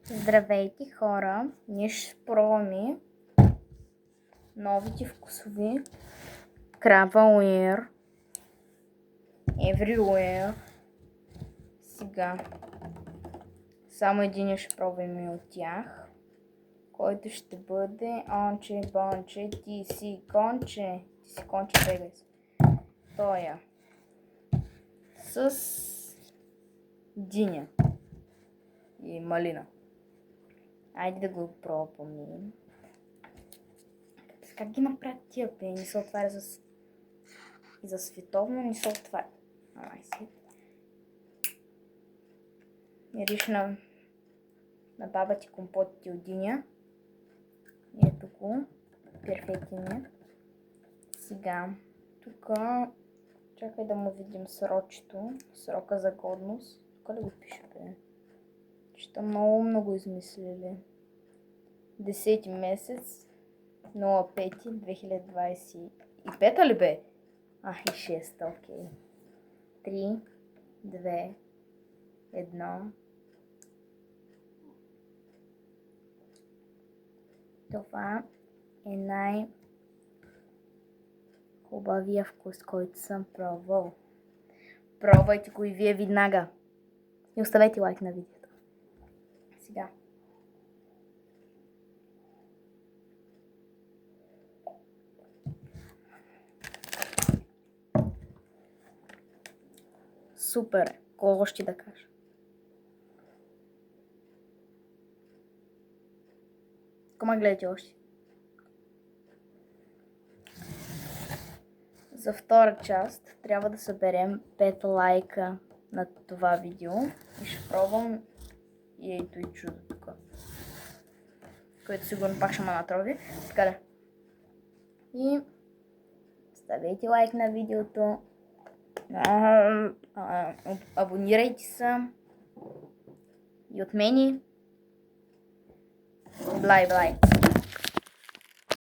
Здравейте, хора! Ние ще пробваме новите вкусови Крабауер Everywhere. Сега само един ще пробваме от тях, който ще бъде Онче Бонче, ти си конче, бегай се. Тоя с диня и малина. Айде да го пробваме. Как ги направят тия пе? Не се отваря и за световно не се отваря. Мириш на баба ти компотите от диня. Ето го. Перфектен е. Сега, тук чакай да му видим срочето. Срока за годност. Тук ли го пише, бе? Ще много измислили. 10 месец 05-2025 ли бе? И 6, окей. 3, 2, 1. Това е най-хубавия вкус, който съм пробвал. Пробвайте го и вие веднага. И оставете лайк на видеото. Сега. Супер! Какво ще да кажа? Кома гледате още? За втора част трябва да съберем 5 лайка на това видео и ще пробвам и ето и чудо тук, което сигурно пак ще ме натрови. Така да. И ставете лайк на видеото, абонирайте се и от мене блай.